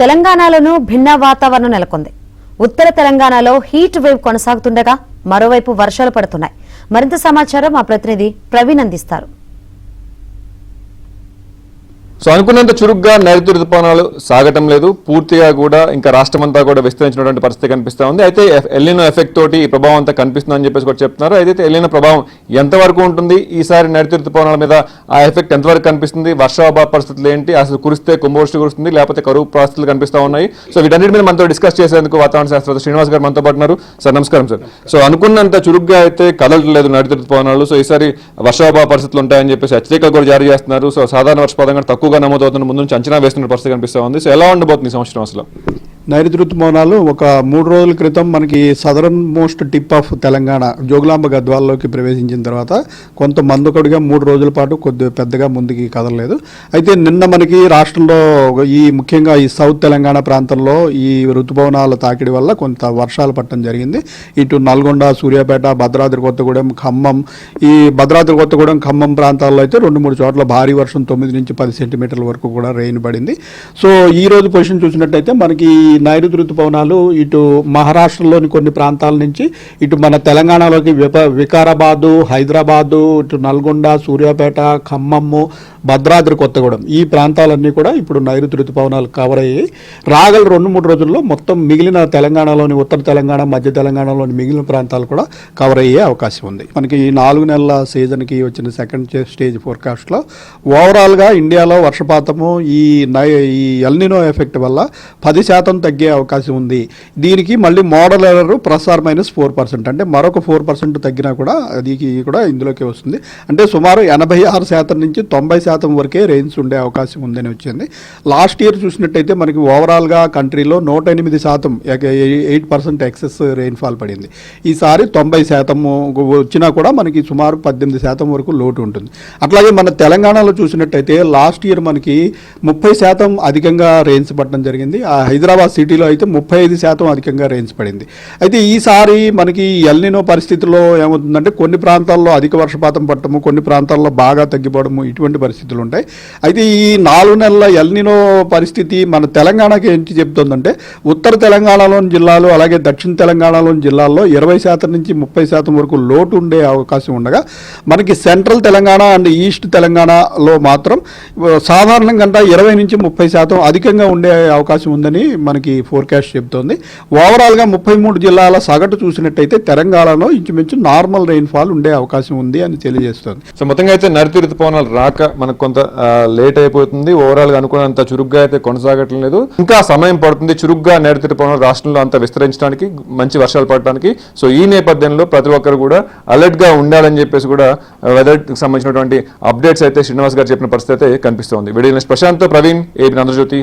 తెలంగాణలోనూ భిన్న వాతావరణం నెలకొంది. ఉత్తర తెలంగాణలో హీట్ వేవ్ కొనసాగుతుండగా మరోవైపు వర్షాలు పడుతున్నాయి. మరింత సమాచారం మా ప్రతినిధి ప్రవీణ్ అందిస్తారు. సో అనుకున్నంత చురుగ్గా నైరుతి రుతుపవనాలు సాగటం లేదు. పూర్తిగా కూడా ఇంకా రాష్ట్రమంతా కూడా విస్తరించినటువంటి పరిస్థితి కనిపిస్తూ ఉంది. అయితే ఎల్నినో ఎఫెక్ట్ తోటి ఈ ప్రభావం అంతా కనిపిస్తుందని చెప్పేసి కూడా చెప్తున్నారు. అయితే ఎల్నినో ప్రభావం ఎంతవరకు ఉంటుంది, ఈసారి నైరుతి రుతుపవనాల మీద ఆ ఎఫెక్ట్ ఎంతవరకు కనిపిస్తుంది, వర్షాభావ పరిస్థితులు ఏంటి, అసలు కురిస్తే కుంభవృష్టి కురుస్తుంది లేకపోతే కరువు పరిస్థితులు కనిపిస్తూ ఉన్నాయి. సో వీటన్నిటి మీద మనతో డిస్కస్ చేసేందుకు వాతావరణ శాస్త్రవేత్త శ్రీనివాస్ గారు మనతో పాటు ఉన్నారు. సార్ నమస్కారం సార్. సో అనుకున్నంత చురుగ్గా అయితే కదలట్లేదు నైరుతి రుతుపవనాలు. సో ఈసారి వర్షాభావ పరిస్థితులు ఉంటాయని చెప్పేసి హెచ్చరికలు కూడా జారీ చేస్తున్నారు. సో సాధారణ వర్షపాతం కూడా తక్కువగా నమోదవుతున్న ముందు నుంచి అంచనా వేస్తున్న పరిస్థితి కనిపిస్తూ ఉంది. సో ఎలా ఉండబోతుంది ఈ సంవత్సరం అసలు? నైరుతి రుతుపవనాలు ఒక 3 రోజుల క్రితం మనకి southern most tip of Telangana Jogulamba గద్వాల్లోకి ప్రవేశించిన తర్వాత కొంత మందుకడుగా 3 రోజుల పాటు కొద్దిగా పెద్దగా ముందుకి కదలలేదు. అయితే నిన్న మనకి రాష్ట్రంలో ముఖ్యంగా ఈ సౌత్ తెలంగాణ ప్రాంతంలో ఈ రుతుపవనాల తాకిడి వల్ల కొంత వర్షాలు పడటం జరిగింది. ఇటు నల్గొండ, సూర్యాపేట, భద్రాద్రి కొత్తగూడెం, ఖమ్మం, ఈ భద్రాద్రి కొత్తగూడెం, ఖమ్మం ప్రాంతాల్లో అయితే 2-3 చోట్ల భారీ వర్షం 9 నుంచి 10 సెంటీమీటర్ల వరకు కూడా రెయిన్ పడింది. సో ఈ రోజు పొజిషన్ చూసినట్టయితే మనకి నైరుతి రుతుపవనాలు ఇటు మహారాష్ట్రలోని కొన్ని ప్రాంతాల నుంచి ఇటు మన తెలంగాణలోకి వికారాబాదు, హైదరాబాదు, ఇటు నల్గొండ, సూర్యాపేట, ఖమ్మము, భద్రాద్రి కొత్తగూడెం ఈ ప్రాంతాలన్నీ కూడా ఇప్పుడు నైరుతి రుతుపవనాలు కవర్ అయ్యాయి. రాగల 2-3 రోజుల్లో మొత్తం మిగిలిన తెలంగాణలోని ఉత్తర తెలంగాణ, మధ్య తెలంగాణలోని మిగిలిన ప్రాంతాలు కూడా కవర్ అయ్యే అవకాశం ఉంది. మనకి ఈ 4 నెలల సీజన్కి వచ్చిన సెకండ్ స్టేజ్ ఫోర్కాస్ట్లో ఓవరాల్గా ఇండియాలో వర్షపాతము ఈ ఎల్నినో ఎఫెక్ట్ వల్ల 10% తగ్గే అవకాశం ఉంది. దీనికి మళ్ళీ మోడల్ ఎర్రర్ +-4%, అంటే మరొక 4% తగ్గినా కూడా అది కూడా ఇందులోకి వస్తుంది. అంటే సుమారు 86% నుంచి 90% వరకే రెయిన్స్ ఉండే అవకాశం ఉందని వచ్చింది. లాస్ట్ ఇయర్ చూసినట్టయితే మనకి ఓవరాల్గా కంట్రీలో 108%, 8% ఎక్సెస్ రెయిన్ఫాల్ పడింది. ఈసారి 90% వచ్చినా కూడా మనకి సుమారు 18% వరకు లోటు ఉంటుంది. అట్లాగే మన తెలంగాణలో చూసినట్టయితే లాస్ట్ ఇయర్ మనకి 30% అధికంగా రెయిన్స్ పడడం జరిగింది. హైదరాబాద్ సిటీలో అయితే 35% అధికంగా రెయిన్స్ పడింది. అయితే ఈసారి మనకి ఎల్నినో పరిస్థితుల్లో ఏమవుతుందంటే కొన్ని ప్రాంతాల్లో అధిక వర్షపాతం పడటము, కొన్ని ప్రాంతాల్లో బాగా తగ్గిపోవడము, ఇటువంటి పరిస్థితులు ఉంటాయి. అయితే ఈ 4 నెలల ఎల్నినో పరిస్థితి మన తెలంగాణకి ఏంటి చెప్తుందంటే ఉత్తర తెలంగాణలోని జిల్లాలు అలాగే దక్షిణ తెలంగాణలోని జిల్లాల్లో 20% నుంచి 30% వరకు లోటు ఉండే అవకాశం ఉండగా మనకి సెంట్రల్ తెలంగాణ అండ్ ఈస్ట్ తెలంగాణలో మాత్రం సాధారణంగా 20 నుంచి 30% అధికంగా ఉండే అవకాశం ఉందని మనకి ఫోర్కాస్ట్ చెప్తోంది. ఓవరాల్గా 33 జిల్లాల సగటు చూసినట్టయితే తెలంగాణలో ఇంచుమించు నార్మల్ రెయిన్ఫాల్ ఉండే అవకాశం ఉంది అని తెలియజేస్తుంది. సో మొత్తంగా అయితే నైరుతి రుతుపవనాలు రాక మనకు కొంత లేట్ అయిపోతుంది. ఓవరాల్గా అనుకున్నంత చురుగ్గా అయితే కొనసాగటం లేదు. ఇంకా సమయం పడుతుంది చురుగ్గా నైరుతి రుతుపవనాలు రాష్ట్రంలో అంతా విస్తరించడానికి, మంచి వర్షాలు పడటానికి. సో ఈ నేపథ్యంలో ప్రతి ఒక్కరు కూడా అలర్ట్గా ఉండాలని చెప్పేసి కూడా వెదర్కి సంబంధించినటువంటి అప్డేట్స్ అయితే శ్రీనివాస్ గారు చెప్పిన పరిస్థితి అయితే కనిపిస్తోంది. Video Prashant, Praveen, AB Andhra Jyothi.